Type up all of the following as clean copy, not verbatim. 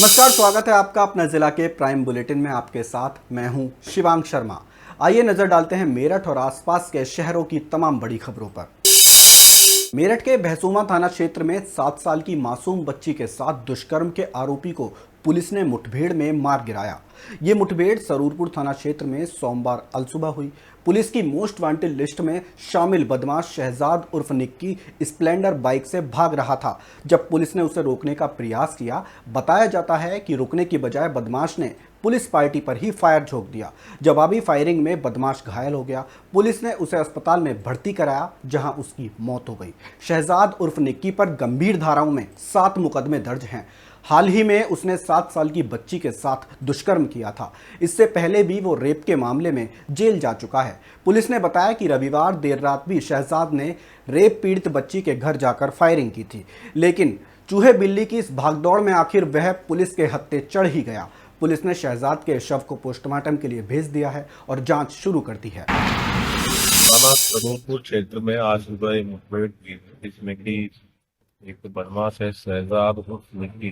नमस्कार, स्वागत है आपका अपना जिला के प्राइम बुलेटिन में। आपके साथ मैं हूं शिवांग शर्मा। आइए नजर डालते हैं मेरठ और आसपास के शहरों की तमाम बड़ी खबरों पर। मेरठ के भैंसुमा थाना क्षेत्र में 7 साल की मासूम बच्ची के साथ दुष्कर्म के आरोपी को पुलिस ने मुठभेड़ में मार गिराया। ये मुठभेड़ सरूरपुर थाना क्षेत्र में सोमवार अलसुबह हुई। पुलिस की मोस्ट वांटेड लिस्ट में शामिल बदमाश शहजाद उर्फ निक्की स्प्लेंडर बाइक से भाग रहा था। जब पुलिस ने उसे रोकने का प्रयास किया, बताया जाता है कि रुकने की बजाय बदमाश ने पुलिस पार्टी पर ही फायर झोंक दिया। जवाबी फायरिंग में बदमाश घायल हो गया। पुलिस ने उसे अस्पताल में भर्ती कराया, जहां उसकी मौत हो गई। शहजाद उर्फ निक्की पर गंभीर धाराओं में 7 मुकदमे दर्ज हैं। हाल ही में उसने 7 साल की बच्ची के साथ दुष्कर्म किया था। इससे पहले भी वो रेप के मामले में जेल जा चुका है। पुलिस ने बताया कि रविवार देर रात भी शहजाद ने रेप पीड़ित बच्ची के घर जाकर फायरिंग की थी, लेकिन चूहे बिल्ली की इस भागदौड़ में आखिर वह पुलिस के हत्थे चढ़ ही गया। पुलिस ने शहजाद के शव को पोस्टमार्टम के लिए भेज दिया है और जांच शुरू कर दी है। थाना सरूरपुर क्षेत्र में आज सुबह एक मुठभेड़ हुई, जिसमें कि एक बदमाश है शहजाद उर्फ निक्की,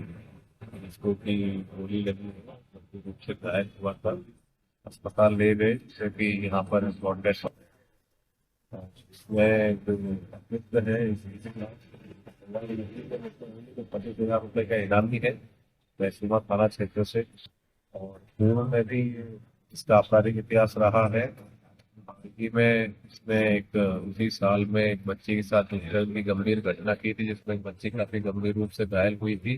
जिसको की गोली लगी गंभीर रूप से घायल हुआ था। अस्पताल ले गए, जिससे कि यहाँ पर ब्लड टेस्ट इसमें जो मित्र है 25,000 रुपये का इनाम भी है भैंसुमा थाना क्षेत्र से। और पूर्व में भी इसका आपराधिक इतिहास रहा है। हालांकि में इसमें एक उसी साल में एक बच्ची के साथ दुष्कर्म की गंभीर घटना की थी, जिसमें एक बच्ची काफी गंभीर रूप से घायल हुई थी।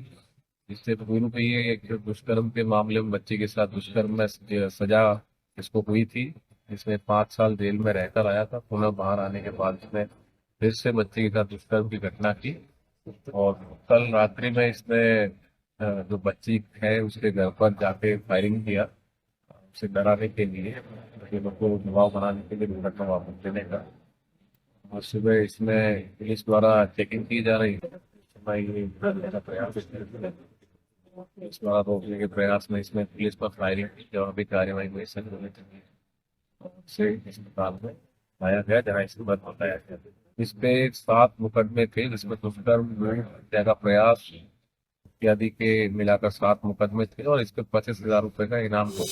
इससे पूर्व भी ये एक दुष्कर्म के मामले में बच्ची के साथ दुष्कर्म में सजा इसको हुई थी, जिसमें 5 साल जेल में रहकर आया था। पुनः बाहर आने के बाद इसने फिर से बच्ची के साथ दुष्कर्म की घटना की। और कल रात्रि में इसने जो बच्ची है उसके घर पर जाके फायरिंग किया, उसे डराने के लिए, लोगों को दबाव बनाने के लिए, दुर्घटना वापस देने का। और सुबह इसमें पुलिस द्वारा चेकिंग की जा रही है। इस द्वारा रोकने के प्रयास में इसमें पुलिस पर फायरिंग की, जवाबी कार्रवाई में से अस्पताल में लाया गया, जहाँ इसके बाद बताया गया। इस पे 7 मुकदमे थे, जिसमें दुष्कर्म, हत्या का प्रयास इत्यादि के मिलाकर 7 मुकदमे थे और इस पे 25,000 रुपए का इनाम हो।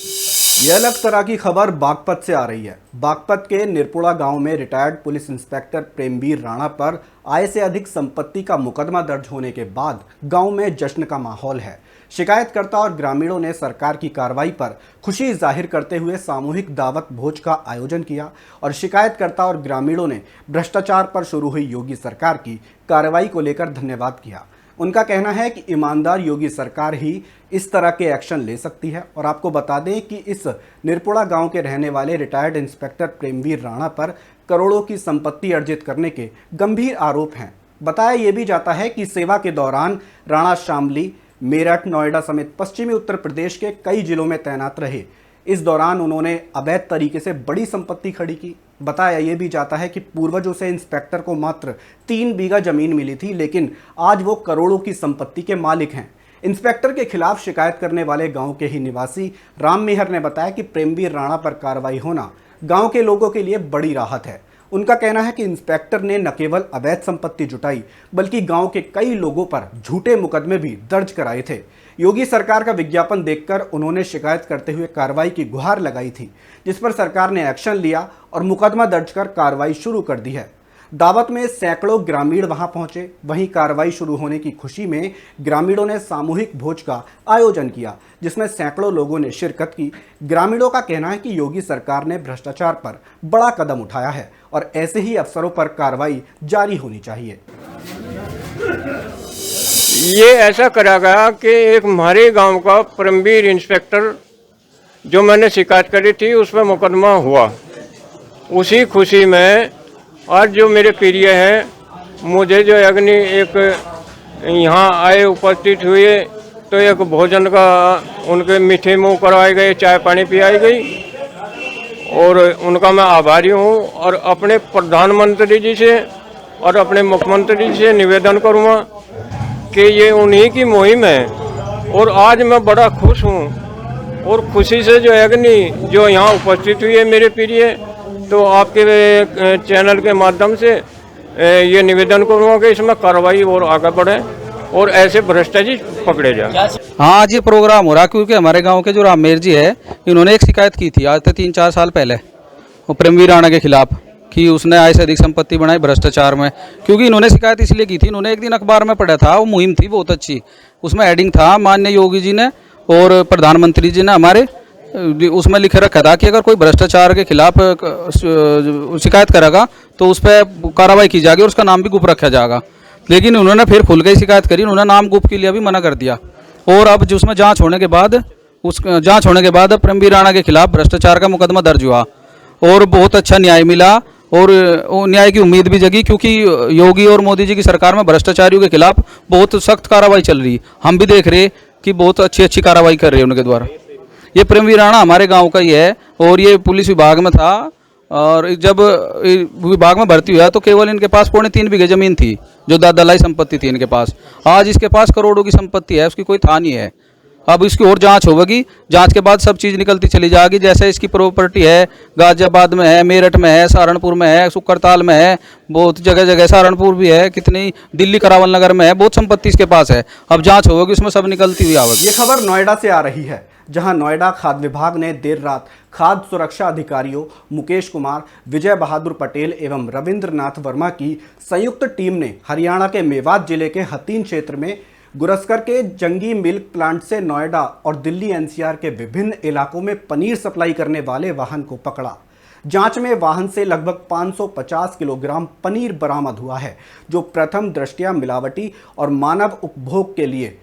यह अलग तरह की खबर बागपत से आ रही है। बागपत के निरपुड़ा गांव में retired police inspector Premveer Rana पर आय से अधिक संपत्ति का मुकदमा दर्ज होने के बाद गांव में जश्न का माहौल है। शिकायतकर्ता और ग्रामीणों ने सरकार की कार्रवाई पर खुशी जाहिर करते हुए सामूहिक दावत भोज का आयोजन किया और शिकायतकर्ता और ग्रामीणों ने भ्रष्टाचार पर शुरू हुई योगी सरकार की कार्रवाई को लेकर धन्यवाद किया। उनका कहना है कि ईमानदार योगी सरकार ही इस तरह के एक्शन ले सकती है। और आपको बता दें कि इस निरपुड़ा गांव के रहने वाले रिटायर्ड इंस्पेक्टर प्रेमवीर राणा पर करोड़ों की संपत्ति अर्जित करने के गंभीर आरोप हैं। बताया यह भी जाता है कि सेवा के दौरान राणा शामली, मेरठ, नोएडा समेत पश्चिमी उत्तर प्रदेश के कई जिलों में तैनात रहे। इस दौरान उन्होंने अवैध तरीके से बड़ी संपत्ति खड़ी की। बताया यह भी जाता है कि पूर्वजों से इंस्पेक्टर को मात्र 3 बीघा जमीन मिली थी, लेकिन आज वो करोड़ों की संपत्ति के मालिक हैं। इंस्पेक्टर के खिलाफ शिकायत करने वाले गांव के ही निवासी राम मेहर ने बताया कि प्रेमवीर राणा पर कार्रवाई होना गांव के लोगों के लिए बड़ी राहत है। उनका कहना है कि इंस्पेक्टर ने न केवल अवैध संपत्ति जुटाई, बल्कि गांव के कई लोगों पर झूठे मुकदमे भी दर्ज कराए थे। योगी सरकार का विज्ञापन देखकर उन्होंने शिकायत करते हुए कार्रवाई की गुहार लगाई थी, जिस पर सरकार ने एक्शन लिया और मुकदमा दर्ज कर कार्रवाई शुरू कर दी है। दावत में सैकड़ों ग्रामीण वहां पहुंचे। वहीं कार्रवाई शुरू होने की खुशी में ग्रामीणों ने सामूहिक भोज का आयोजन किया, जिसमें सैकड़ों लोगों ने शिरकत की। ग्रामीणों का कहना है कि योगी सरकार ने भ्रष्टाचार पर बड़ा कदम उठाया है और ऐसे ही अफसरों पर कार्रवाई जारी होनी चाहिए। ये ऐसा करा गया कि एक हमारे गांव का परमवीर इंस्पेक्टर जो मैंने शिकायत करी थी, उसमें मुकदमा हुआ। उसी खुशी में आज जो मेरे प्रिय हैं, मुझे जो अग्नि एक यहाँ आए उपस्थित हुए, तो एक भोजन का उनके मीठे मुंह करवाए गए, चाय पानी पिलाई गई और उनका मैं आभारी हूँ। और अपने प्रधानमंत्री जी से और अपने मुख्यमंत्री जी से निवेदन करूँगा कि ये उन्हीं की मुहिम है। और आज मैं बड़ा खुश हूँ और खुशी से जो अग्नि जो यहाँ उपस्थित हुई है मेरे प्रिय, तो आपके चैनल के माध्यम से ये निवेदन करूँगा कि इसमें कार्रवाई और आगे बढ़े और ऐसे भ्रष्टाचारी पकड़े जाए। हाँ, आज ये प्रोग्राम हो रहा क्योंकि हमारे गांव के जो राममेर जी है, इन्होंने एक शिकायत की थी आज से 3-4 साल पहले वो प्रेमवीर राणा के खिलाफ कि उसने आय से अधिक संपत्ति बनाई भ्रष्टाचार में। क्योंकि इन्होंने शिकायत इसलिए की थी, इन्होंने एक दिन अखबार में पढ़ा था, वो मुहिम थी बहुत अच्छी, उसमें हेडिंग था माननीय योगी जी ने और प्रधानमंत्री जी ने हमारे, उसमें लिखे रखा था कि अगर कोई भ्रष्टाचार के खिलाफ शिकायत करेगा तो उस पर कार्रवाई की जाएगी और उसका नाम भी गुप्त रखा जाएगा। लेकिन उन्होंने फिर खुल के शिकायत करी, उन्होंने नाम गुप्त के लिए भी मना कर दिया। और अब जो उसमें जांच होने के बाद प्रेमवीर राणा के खिलाफ भ्रष्टाचार का मुकदमा दर्ज हुआ और बहुत अच्छा न्याय मिला और न्याय की उम्मीद भी जगी, क्योंकि योगी और मोदी जी की सरकार में भ्रष्टाचारियों के खिलाफ बहुत सख्त कार्रवाई चल रही। हम भी देख रहे कि बहुत अच्छी कार्रवाई कर रहे हैं उनके द्वारा। ये प्रेमवीर राणा हमारे गांव का ही है और ये पुलिस विभाग में था और जब विभाग में भर्ती हुआ तो केवल इनके पास 3.25 बीघे जमीन थी जो दादालाई संपत्ति थी इनके पास। आज इसके पास करोड़ों की संपत्ति है, उसकी कोई था नहीं है। अब इसकी और जांच होगी, जांच के बाद सब चीज़ निकलती चली जाएगी। जैसे इसकी प्रॉपर्टी है गाजियाबाद में है, मेरठ में है, सहारनपुर में है, सुकरताल में है, बहुत जगह सहारनपुर भी है, कितनी दिल्ली करावल नगर में है, बहुत संपत्ति इसके पास है। अब जांच होगी, उसमें सब निकलती हुई आवेगी। ये खबर नोएडा से आ रही है, जहां नोएडा खाद्य विभाग ने देर रात खाद्य सुरक्षा अधिकारियों मुकेश कुमार, विजय बहादुर पटेल एवं रविंद्रनाथ वर्मा की संयुक्त टीम ने हरियाणा के मेवात जिले के हतीन क्षेत्र में गुरस्कर के जंगी मिल्क प्लांट से नोएडा और दिल्ली एनसीआर के विभिन्न इलाकों में पनीर सप्लाई करने वाले वाहन को पकड़ा। जांच में वाहन से लगभग 550 किलोग्राम पनीर बरामद हुआ है, जो प्रथम दृष्टया मिलावटी और मानव उपभोग के लिए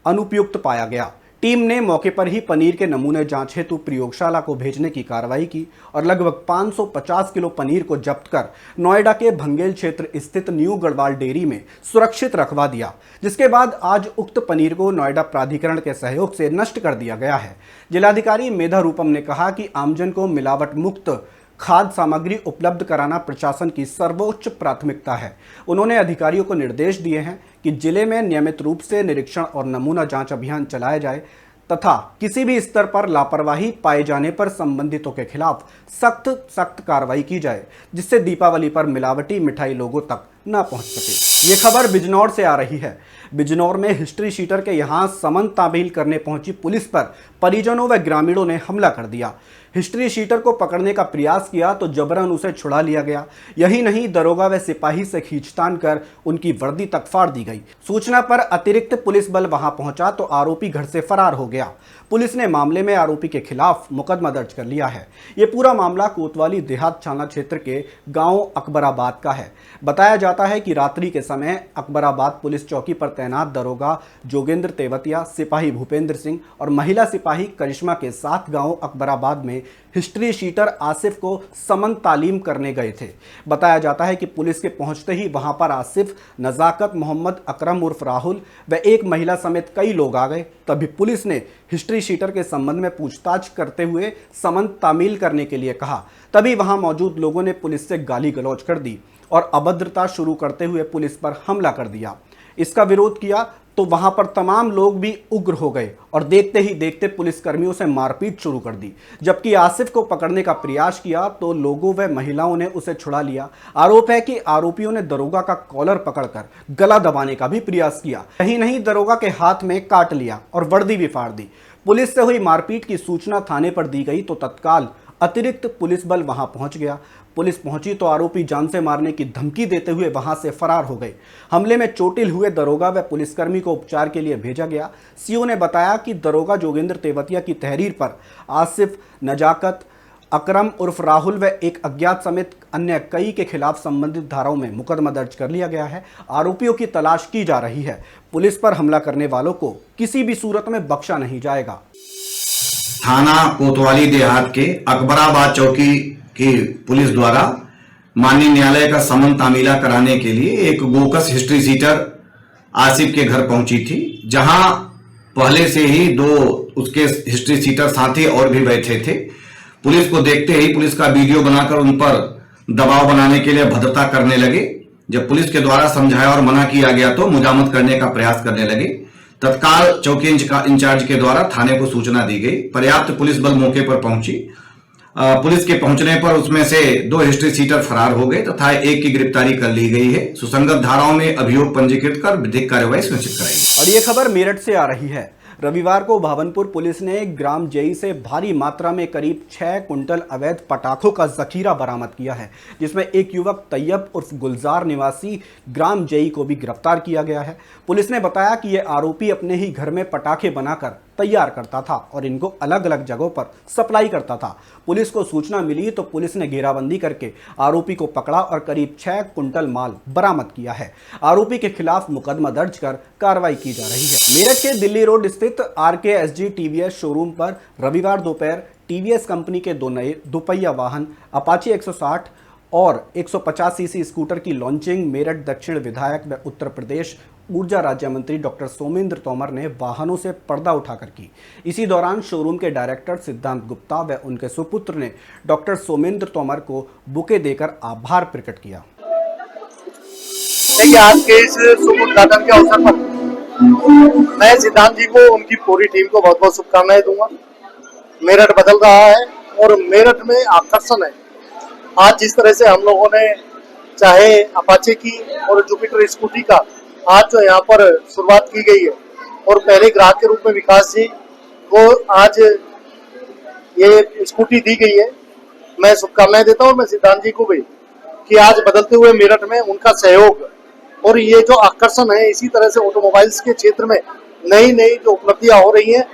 अनुपयुक्त पाया गया। टीम ने मौके पर ही पनीर के नमूने जांच हेतु प्रयोगशाला को भेजने की कार्रवाई की और लगभग 550 किलो पनीर को जब्त कर नोएडा के भंगेल क्षेत्र स्थित न्यू गढ़वाल डेयरी में सुरक्षित रखवा दिया, जिसके बाद आज उक्त पनीर को नोएडा प्राधिकरण के सहयोग से नष्ट कर दिया गया है। जिलाधिकारी मेधा रूपम ने कहा कि आमजन को मिलावट मुक्त खाद्य सामग्री उपलब्ध कराना प्रशासन की सर्वोच्च प्राथमिकता है। उन्होंने अधिकारियों को निर्देश दिए हैं कि जिले में नियमित रूप से निरीक्षण और नमूना जांच अभियान चलाया जाए तथा किसी भी स्तर पर लापरवाही पाए जाने पर संबंधितों के खिलाफ सख्त कार्रवाई की जाए, जिससे दीपावली पर मिलावटी मिठाई लोगों तक न पहुंच सके। ये खबर बिजनौर से आ रही है। बिजनौर में हिस्ट्री शीटर के यहां समन तामील करने पहुंची पुलिस पर परिजनों व ग्रामीणों ने हमला कर दिया। हिस्ट्री शीटर को पकड़ने का प्रयास किया तो जबरन उसे छुड़ा लिया गया। यही नहीं, दरोगा व सिपाही से खींचतान कर उनकी वर्दी तक फाड़ दी गई। सूचना पर अतिरिक्त पुलिस बल वहां पहुंचा तो आरोपी घर से फरार हो गया। पुलिस ने मामले में आरोपी के खिलाफ मुकदमा दर्ज कर लिया है। ये पूरा मामला कोतवाली देहात थाना क्षेत्र के गांव अकबराबाद का है। बताया जाता है कि रात्रि के समय अकबराबाद पुलिस चौकी पर तैनात दरोगा जोगेंद्र तेवतिया, सिपाही भूपेंद्र सिंह और महिला सिपाही करिश्मा के साथ गांव अकबराबाद में हिस्ट्री शीटर आसिफ को समन तालीम करने गए थे। बताया जाता है कि पुलिस के पहुंचते ही वहां पर आसिफ, नजाकत, मोहम्मद अकरम उर्फ राहुल व एक महिला समेत कई लोग आ गए। तभी पुलिस ने हिस्ट्री शीटर के संबंध में पूछताछ करते हुए समन तामील करने के लिए कहा। तभी वहां मौजूद लोगों ने पुलिस से गाली गलौज कर दी और अभद्रता शुरू करते हुए पुलिस पर हमला कर दिया। इसका विरोध किया तो वहां पर तमाम लोग भी उग्र हो गए और देखते ही देखते पुलिस कर्मियों से मारपीट शुरू कर दी। जबकि आसिफ को पकड़ने का प्रयास किया तो लोगों व महिलाओं ने उसे छुड़ा लिया। आरोप है कि आरोपियों ने दरोगा का कॉलर पकड़कर गला दबाने का भी प्रयास किया। यही नहीं, दरोगा के हाथ में काट लिया और वर्दी भी फाड़ दी। पुलिस से हुई मारपीट की सूचना थाने पर दी गई तो तत्काल अतिरिक्त पुलिस बल वहां पहुंच गया। पुलिस पहुंची तो आरोपी जान से मारने की धमकी देते हुए वहां से फरार हो गए। हमले में चोटिल हुए दरोगा व पुलिसकर्मी को उपचार के लिए भेजा गया। सीओ ने बताया कि दरोगा जोगेंद्र तेवतिया की तहरीर पर आसिफ, नजाकत, अकरम उर्फ राहुल व एक अज्ञात समेत अन्य कई के खिलाफ संबंधित धाराओं में मुकदमा दर्ज कर लिया गया है। आरोपियों की तलाश की जा रही है। पुलिस पर हमला करने वालों को किसी भी सूरत में बख्शा नहीं जाएगा। थाना कोतवाली देहात के अकबराबाद चौकी की पुलिस द्वारा माननीय न्यायालय का समन तामीला कराने के लिए एक बोकस हिस्ट्री सीटर आसिफ के घर पहुंची थी, जहां पहले से ही 2 उसके हिस्ट्री सीटर साथी और भी बैठे थे। पुलिस को देखते ही पुलिस का वीडियो बनाकर उन पर दबाव बनाने के लिए भद्रता करने लगे। जब पुलिस के द्वारा समझाया और मना किया गया तो मुजामत करने का प्रयास करने लगे। तत्काल चौकी इंचार्ज के द्वारा थाने को सूचना दी गई। पर्याप्त पुलिस बल मौके पर पहुंची पुलिस के पहुंचने पर उसमें से 2 हिस्ट्री सीटर फरार हो गए तथा एक की गिरफ्तारी कर ली गई है। सुसंगत धाराओं में अभियोग पंजीकृत कर विधिक कार्यवाही सुनिश्चित कराई। और ये खबर मेरठ से आ रही है। रविवार को भावनपुर पुलिस ने ग्राम जई से भारी मात्रा में करीब 6 कुंटल अवैध पटाखों का जखीरा बरामद किया है, जिसमें एक युवक तैयब उर्फ गुलजार निवासी ग्राम जई को भी गिरफ्तार किया गया है। पुलिस ने बताया कि यह आरोपी अपने ही घर में पटाखे बनाकर तैयार करता था और इनको अलग अलग जगहों पर सप्लाई करता था। पुलिस को सूचना मिली तो पुलिस ने घेराबंदी करके आरोपी को पकड़ा और करीब 6 कुंटल माल बरामद किया है। आरोपी के खिलाफ मुकदमा दर्ज कर कार्रवाई की जा रही है। मेरठ के दिल्ली रोड स्थित RKSG TVS शोरूम पर रविवार दोपहर TVS कंपनी के 2 नए दोपहिया वाहन अपाचे 160 और 150 सीसी स्कूटर की लॉन्चिंग मेरठ दक्षिण विधायक व उत्तर प्रदेश ऊर्जा राज्य मंत्री डॉक्टर सोमेंद्र तोमर ने वाहनों से पर्दा उठाकर की। इसी दौरान शोरूम के डायरेक्टर सिद्धांत गुप्ता व उनके सुपुत्र ने डॉक्टर सोमेंद्र तोमर को बुके देकर आभार प्रकट किया। देखिए, आज के इस शुभ उद्घाटन के अवसर पर मैं सिद्धांत जी को उनकी पूरी टीम को बहुत बहुत शुभकामनाएं दूंगा। मेरठ बदल रहा है और मेरठ में आकर्षण है। आज जिस तरह से हम लोगों ने चाहे अपाचे की और जुपिटर स्कूटी का आज जो यहाँ पर शुरुआत की गई है और पहले ग्राहक के रूप में विकास जी को आज ये स्कूटी दी गई है, मैं शुभकामनाएं देता हूँ। मैं सिद्धांत जी को भी कि आज बदलते हुए मेरठ में उनका सहयोग और ये जो आकर्षण है, इसी तरह से ऑटोमोबाइल्स के क्षेत्र में नई नई जो उपलब्धियां हो रही हैं,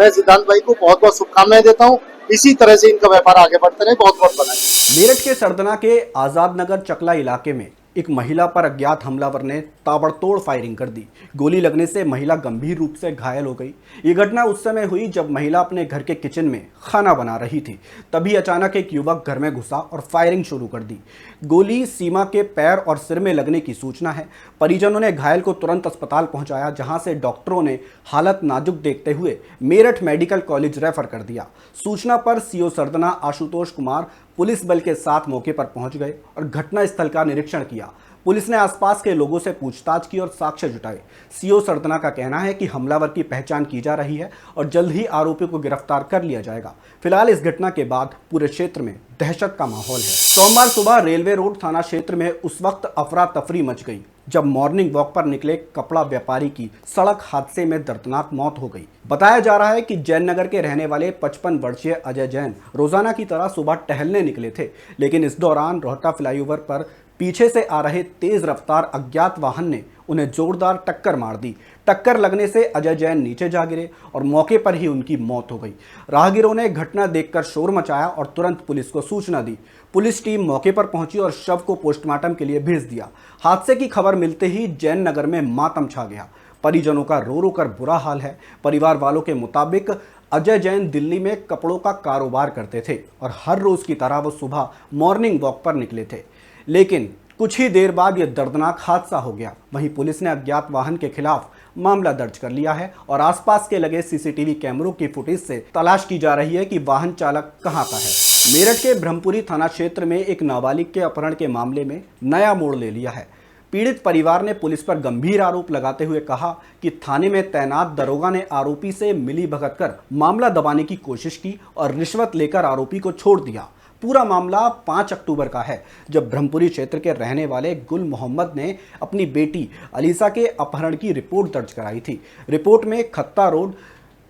मैं सिद्धांत भाई को बहुत बहुत शुभकामनाएं देता हूँ। इसी तरह से इनका व्यापार आगे बढ़ते रहे। बहुत बहुत बधाई। मेरठ के सरदना के आजाद नगर चकला इलाके में एक महिला पर अज्ञात हमलावर ने ताबड़तोड़ फायरिंग कर दी। गोली लगने से महिला गंभीर रूप से घायल हो गई। ये घटना उस समय हुई जब महिला अपने घर के किचन में खाना बना रही थी। तभी अचानक एक युवक घर में घुसा और फायरिंग शुरू कर दी। गोली सीमा के पैर और सिर में लगने की सूचना है। परिजनों ने घायल को तुरंत अस्पताल पहुंचाया, जहां से डॉक्टरों ने हालत नाजुक देखते हुए मेरठ मेडिकल कॉलेज रेफर कर दिया। सूचना पर CO सरदना आशुतोष कुमार पुलिस बल के साथ मौके पर पहुंच गए और घटनास्थल का निरीक्षण किया। पुलिस ने आसपास के लोगों से पूछताछ की और साक्ष्य जुटाए। CO सरदना का कहना है कि हमलावर की पहचान की जा रही है और जल्द ही आरोपी को गिरफ्तार कर लिया जाएगा। फिलहाल इस घटना के बाद पूरे क्षेत्र में दहशत का माहौल है। सोमवार सुबह रेलवे रोड थाना क्षेत्र में उस वक्त अफरा तफरी मच गई जब मॉर्निंग वॉक पर निकले कपड़ा व्यापारी की सड़क हादसे में दर्दनाक मौत हो गई। बताया जा रहा है कि जैन नगर के रहने वाले 55 वर्षीय अजय जैन रोजाना की तरह सुबह टहलने निकले थे, लेकिन इस दौरान रोहटा फ्लाईओवर पर पीछे से आ रहे तेज रफ्तार अज्ञात वाहन ने उन्हें जोरदार टक्कर मार दी। टक्कर लगने से अजय जैन नीचे जा गिरे और मौके पर ही उनकी मौत हो गई। राहगीरों ने घटना देखकर शोर मचाया और तुरंत पुलिस को सूचना दी। पुलिस टीम मौके पर पहुंची और शव को पोस्टमार्टम के लिए भेज दिया। हादसे की खबर मिलते ही जैन नगर में मातम छा गया। परिजनों का रो रो कर बुरा हाल है। परिवार वालों के मुताबिक अजय जैन दिल्ली में कपड़ों का कारोबार करते थे और हर रोज की तरह वो सुबह मॉर्निंग वॉक पर निकले थे, लेकिन कुछ ही देर बाद यह दर्दनाक हादसा हो गया। वहीं पुलिस ने अज्ञात वाहन के खिलाफ मामला दर्ज कर लिया है और आसपास के लगे CCTV कैमरों की फुटेज से तलाश की जा रही है कि वाहन चालक कहां का है। मेरठ के ब्रह्मपुरी थाना क्षेत्र में एक नाबालिग के अपहरण के मामले में नया मोड़ ले लिया है। पीड़ित परिवार ने पुलिस पर गंभीर आरोप लगाते हुए कहा कि थाने में तैनात दरोगा ने आरोपी से मिलीभगत कर मामला दबाने की कोशिश की और रिश्वत लेकर आरोपी को छोड़ दिया। पूरा मामला 5 अक्टूबर का है, जब ब्रह्मपुरी क्षेत्र के रहने वाले गुल मोहम्मद ने अपनी बेटी अलीसा के अपहरण की रिपोर्ट दर्ज कराई थी। रिपोर्ट में खत्ता रोड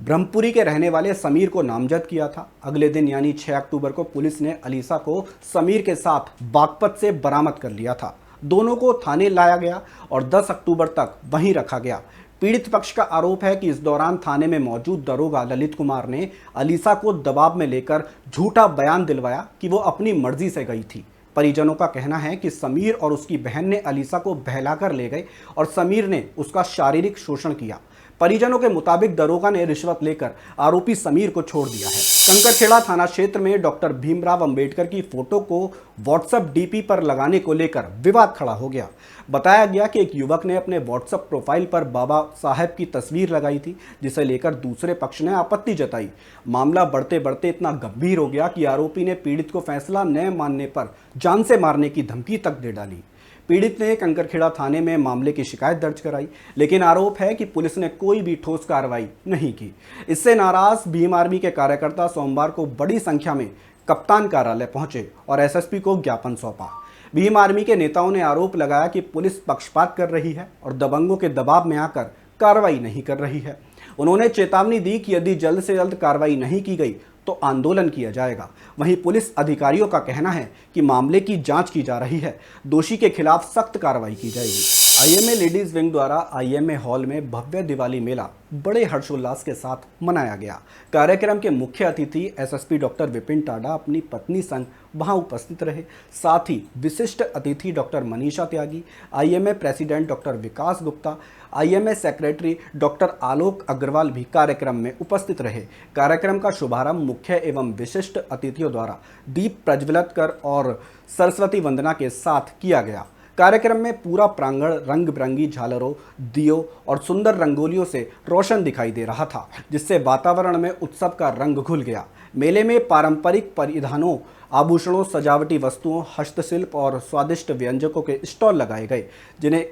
ब्रह्मपुरी के रहने वाले समीर को नामजद किया था। अगले दिन यानी 6 अक्टूबर को पुलिस ने अलीसा को समीर के साथ बागपत से बरामद कर लिया था। दोनों को थाने लाया गया और 10 अक्टूबर तक वहीं रखा गया। पीड़ित पक्ष का आरोप है कि इस दौरान थाने में मौजूद दरोगा ललित कुमार ने अलीसा को दबाव में लेकर झूठा बयान दिलवाया कि वो अपनी मर्जी से गई थी। परिजनों का कहना है कि समीर और उसकी बहन ने अलीसा को बहलाकर ले गए और समीर ने उसका शारीरिक शोषण किया। परिजनों के मुताबिक दरोगा ने रिश्वत लेकर आरोपी समीर को छोड़ दिया है। कंकरखेड़ा थाना क्षेत्र में डॉक्टर भीमराव अंबेडकर की फोटो को व्हाट्सएप DP पर लगाने को लेकर विवाद खड़ा हो गया। बताया गया कि एक युवक ने अपने व्हाट्सएप प्रोफाइल पर बाबा साहब की तस्वीर लगाई थी, जिसे लेकर दूसरे पक्ष ने आपत्ति जताई। मामला बढ़ते बढ़ते इतना गंभीर हो गया कि आरोपी ने पीड़ित को फैसला न मानने पर जान से मारने की धमकी तक दे डाली। पीड़ित ने कंकरखेड़ा थाने में मामले की शिकायत दर्ज कराई, लेकिन आरोप है कि पुलिस ने कोई भी ठोस कार्रवाई नहीं की। इससे नाराज भीम आर्मी के कार्यकर्ता सोमवार को बड़ी संख्या में कप्तान कार्यालय पहुंचे और एसएसपी को ज्ञापन सौंपा। भीम आर्मी के नेताओं ने आरोप लगाया कि पुलिस पक्षपात कर रही है और दबंगों के दबाव में आकर कार्रवाई नहीं कर रही है। उन्होंने चेतावनी दी कि यदि जल्द से जल्द कार्रवाई नहीं की गई तो आंदोलन किया जाएगा। वहीं पुलिस अधिकारियों का कहना है कि मामले की जांच की जा रही है, दोषी के खिलाफ सख्त कार्रवाई की जाएगी। आईएमए लेडीज विंग द्वारा आईएमए हॉल में भव्य दिवाली मेला बड़े हर्षोल्लास के साथ मनाया गया। कार्यक्रम के मुख्य अतिथि एसएसपी डॉक्टर विपिन टाडा अपनी पत्नी संग वहां उपस्थित रहे। साथ ही विशिष्ट अतिथि डॉक्टर मनीषा त्यागी, आईएमए प्रेसिडेंट डॉक्टर विकास गुप्ता, आईएमए सेक्रेटरी डॉक्टर आलोक अग्रवाल भी कार्यक्रम में उपस्थित रहे। कार्यक्रम का शुभारंभ मुख्य एवं विशिष्ट अतिथियों द्वारा दीप प्रज्वलित कर और सरस्वती वंदना के साथ किया गया। कार्यक्रम में पूरा प्रांगण रंग बिरंगी झालरों, दियों और सुंदर रंगोलियों से रोशन दिखाई दे रहा था, जिससे वातावरण में उत्सव का रंग घुल गया। मेले में पारंपरिक परिधानों, आभूषणों, सजावटी वस्तुओं, हस्तशिल्प और स्वादिष्ट व्यंजकों के स्टॉल लगाए गए, जिन्हें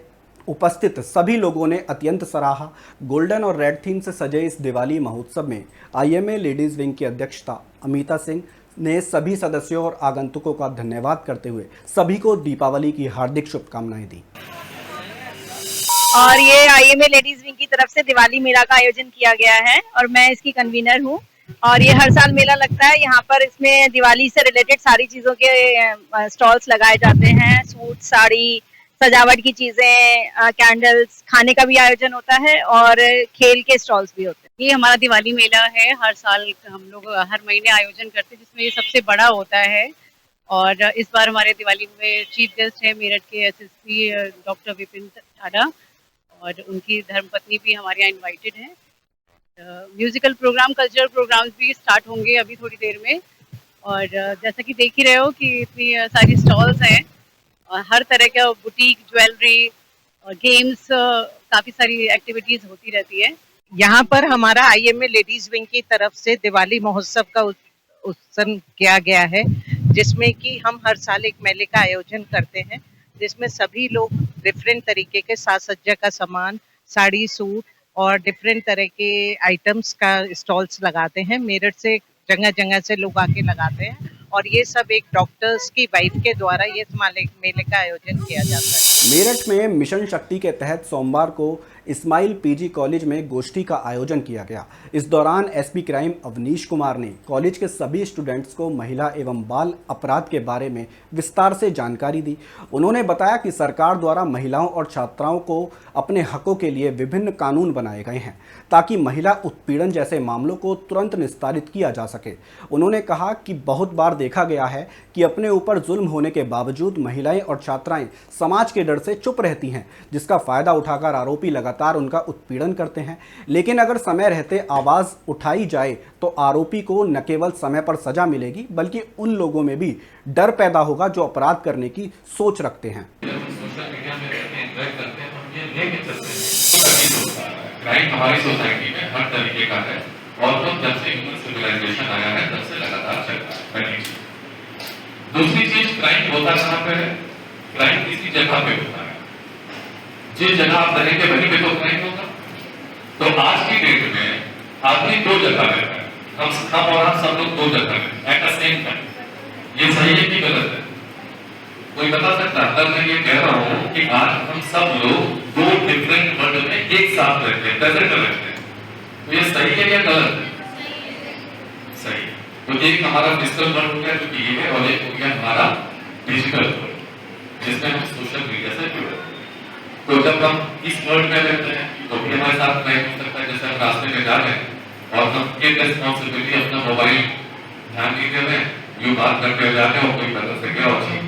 उपस्थित सभी लोगों ने अत्यंत सराहा। गोल्डन और रेड थीम से सजे इस दिवाली महोत्सव में आईएमए लेडीज विंग की अध्यक्षता अमिता सिंह ने सभी सदस्यों और आगंतुकों का धन्यवाद करते हुए सभी को दीपावली की हार्दिक शुभकामनाएं दी। और ये आईएमए लेडीज विंग की तरफ से दिवाली मेला का आयोजन किया गया है और मैं इसकी कन्वीनर हूँ। और ये हर साल मेला लगता है। यहाँ पर इसमें दिवाली से रिलेटेड सारी चीजों के स्टॉल्स लगाए जाते हैं, सूट, साड़ी, सजावट की चीजें, कैंडल्स, खाने का भी आयोजन होता है और खेल के स्टॉल्स भी होते हैं। ये हमारा दिवाली मेला है, हर साल हम लोग हर महीने आयोजन करते हैं, जिसमें ये सबसे बड़ा होता है। और इस बार हमारे दिवाली में चीफ गेस्ट है मेरठ के एसएसपी डॉक्टर विपिन टाडा और उनकी धर्मपत्नी भी हमारे यहाँ इन्वाइटेड है। म्यूजिकल प्रोग्राम, कल्चरल प्रोग्राम्स भी स्टार्ट होंगे अभी थोड़ी देर में। और जैसा कि देख ही रहे हो कि इतनी सारी स्टॉल्स हैं और हर तरह का बुटीक, ज्वेलरी और गेम्स, काफ़ी सारी एक्टिविटीज़ होती रहती है। यहाँ पर हमारा आईएमए लेडीज विंग की तरफ से दिवाली महोत्सव का उत्सव किया गया है, जिसमें कि हम हर साल एक मेले का आयोजन करते हैं, जिसमें सभी लोग डिफरेंट तरीके के साज सज्जा का सामान, साड़ी, सूट और डिफरेंट तरह के आइटम्स का स्टॉल्स लगाते हैं। मेरठ से जगह जगह से लोग आके लगाते हैं और ये सब एक डॉक्टर्स की वाइफ के द्वारा ये मेले का आयोजन किया जाता है। मेरठ में मिशन शक्ति के तहत सोमवार को इस्माइल पीजी कॉलेज में गोष्ठी का आयोजन किया गया। इस दौरान एसपी क्राइम अवनीश कुमार ने कॉलेज के सभी स्टूडेंट्स को महिला एवं बाल अपराध के बारे में विस्तार से जानकारी दी। उन्होंने बताया कि सरकार द्वारा महिलाओं और छात्राओं को अपने हकों के लिए विभिन्न कानून बनाए गए हैं, ताकि महिला उत्पीड़न जैसे मामलों को तुरंत निस्तारित किया जा सके। उन्होंने कहा कि बहुत बार देखा गया है कि अपने ऊपर जुल्म होने के बावजूद महिलाएं और छात्राएं समाज के डर से चुप रहती हैं, जिसका फायदा उठाकर आरोपी लगातार उनका उत्पीड़न करते हैं। लेकिन अगर समय रहते आवाज उठाई जाए तो आरोपी को न केवल समय पर सजा मिलेगी, बल्कि उन लोगों में भी डर पैदा होगा जो अपराध करने की सोच रखते हैं। क्राइम हमारी सोसाइटी में हर तरीके का है और वो जब से ह्यूमन सिविलाइजेशन आया है तब से लगातार चल रहा है। दूसरी चीज, क्राइम होता कहाँ पे है? क्राइम किसी जगह पे होता है। जिस जगह आप रहेंगे वहीं पे तो क्राइम होगा। तो आज की डेट में आदमी दो जगह रहता है, हम और आप सब लोग दो जगह में एट द सेम टाइम। ये सही है कि गलत है? कोई बता सकता है? अगर मैं ये कह रहा हूँ कि आज हम सब लोग दो डिफरेंट वर्ल्ड में एक साथ रहते हैं, प्रेजेंट रहते हैं, तो ये सही है या गलत है? सही है। तो एक हमारा फिजिकल वर्ल्ड हो गया जो कि ये है, और एक हो गया हमारा डिजिटल वर्ल्ड, जिसमें हम सोशल मीडिया से जुड़े हैं। तो जब हम इस वर्ल्ड में रहते हैं तो भी हमारे साथ क्राइम हो सकता है। जैसे हम रास्ते में जा रहे हैं और हम एक रिस्पॉन्सिबिलिटी अपना मोबाइल ध्यान देते हुए यूं बात करते हुए जाते हैं और कोई बदल से गया और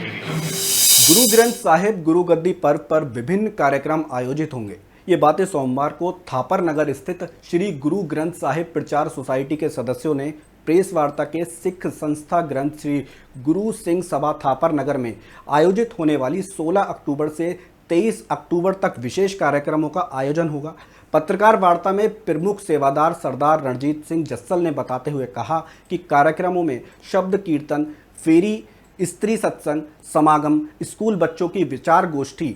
गुरु ग्रंथ साहिब गुरु गद्दी पर्व पर विभिन्न कार्यक्रम आयोजित होंगे। ये बातें सोमवार को थापर नगर स्थित श्री गुरु ग्रंथ साहिब प्रचार सोसाइटी के सदस्यों ने प्रेस वार्ता के सिख संस्था ग्रंथ श्री गुरु सिंह सभा थापर नगर में आयोजित होने वाली 16 अक्टूबर से 23 अक्टूबर तक विशेष कार्यक्रमों का आयोजन होगा। पत्रकार वार्ता में प्रमुख सेवादार सरदार रणजीत सिंह जस्सल ने बताते हुए कहा कि कार्यक्रमों में शब्द कीर्तन, फेरी, स्त्री सत्संग, समागम, स्कूल बच्चों की विचार गोष्ठी,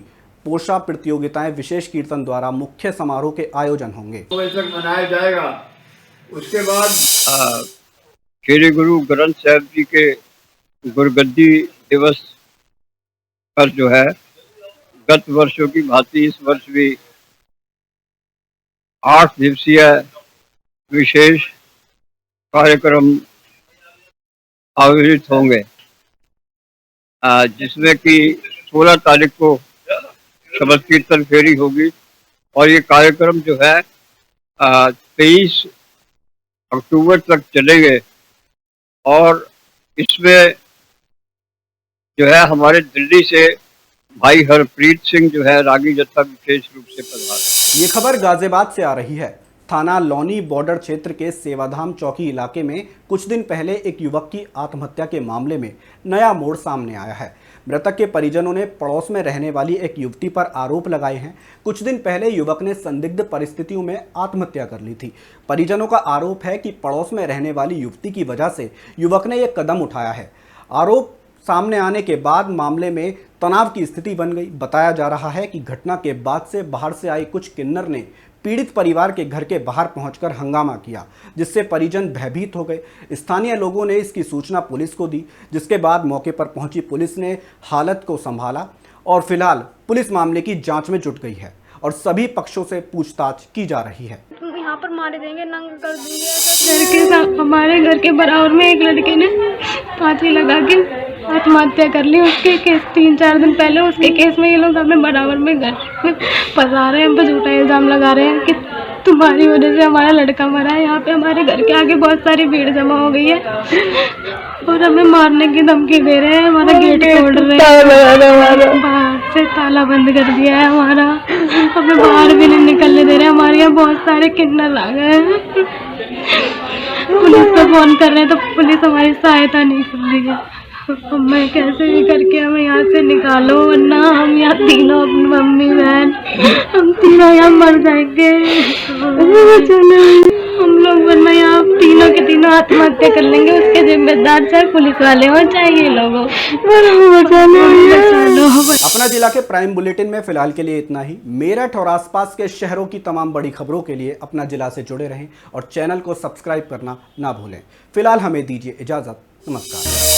पोषा प्रतियोगिताएं, विशेष कीर्तन द्वारा मुख्य समारोह के आयोजन होंगे। तक मनाया जाएगा। उसके बाद श्री गुरु ग्रंथ साहिब जी के गुरगद्दी दिवस पर जो है गत वर्षों की भांति इस वर्ष भी 8 दिवसीय विशेष कार्यक्रम आयोजित होंगे, जिसमें कि 16 तारीख को शबद कीर्तन फेरी होगी और ये कार्यक्रम जो है 23 अक्टूबर तक चलेंगे। और इसमें जो है हमारे दिल्ली से भाई हरप्रीत सिंह जो है रागी जत्था विशेष रूप से पधारे। ये खबर गाजियाबाद से आ रही है। थाना लौनी बॉर्डर क्षेत्र के सेवाधाम चौकी इलाके में कुछ दिन पहले एक युवक की आत्महत्या के मामले में नया मोड़ सामने आया है। मृतक के परिजनों ने पड़ोस में रहने वाली एक युवती पर आरोप लगाए हैं। कुछ दिन पहले युवक ने संदिग्ध परिस्थितियों में आत्महत्या कर ली थी। परिजनों का आरोप है कि पड़ोस में रहने वाली युवती की वजह से युवक ने यह कदम उठाया है। आरोप सामने आने के बाद मामले में तनाव की स्थिति बन गई। बताया जा रहा है कि घटना के बाद से बाहर से आए कुछ किन्नर ने पीड़ित परिवार के घर के बाहर पहुंचकर हंगामा किया, जिससे परिजन भयभीत हो गए। स्थानीय लोगों ने इसकी सूचना पुलिस को दी, जिसके बाद मौके पर पहुंची पुलिस ने हालत को संभाला और फिलहाल पुलिस मामले की जांच में जुट गई है और सभी पक्षों से पूछताछ की जा रही है। यहाँ पर मारे देंगे, नंग कर देंगे। लड़के साथ हमारे घर के बराबर में एक लड़के ने फांसी लगा के आत्महत्या कर ली। उसके केस 3-4 दिन पहले उसके केस में ये लोग हमें बराबर में घर में फंसा रहे हैं, हम पे झूठा इल्जाम लगा रहे हैं कि तुम्हारी वजह से हमारा लड़का मरा है। यहाँ पे हमारे घर के आगे बहुत सारी भीड़ जमा हो गई है और हमें मारने की धमकी दे रहे हैं। हमारा गेट तोड़ रहे हैं, बाहर से ताला बंद कर दिया है हमारा, हमें बाहर भी नहीं निकलने दे रहे हैं। हमारे यहाँ बहुत सारे किन्नर आ गए हैं। पुलिस को फोन कर रहे हैं तो पुलिस हमारी सहायता नहीं कर रही है। मैं कैसे भी करके हमें यहाँ से निकालो, वरना हम यहाँ तीनों, अपनी मम्मी बहन, हम तीनों यहाँ मर जाएंगे। हम लोग वरना यहाँ तीनों के तीनों आत्महत्या कर लेंगे। उसके जिम्मेदार चाहे पुलिस वाले हो चाहे ये लोग हो। अपना जिला के प्राइम बुलेटिन में फिलहाल के लिए इतना ही। मेरठ और आसपास के शहरों की तमाम बड़ी खबरों के लिए अपना जिला से जुड़े रहें और चैनल को सब्सक्राइब करना ना भूलें। फिलहाल हमें दीजिए इजाजत। नमस्कार।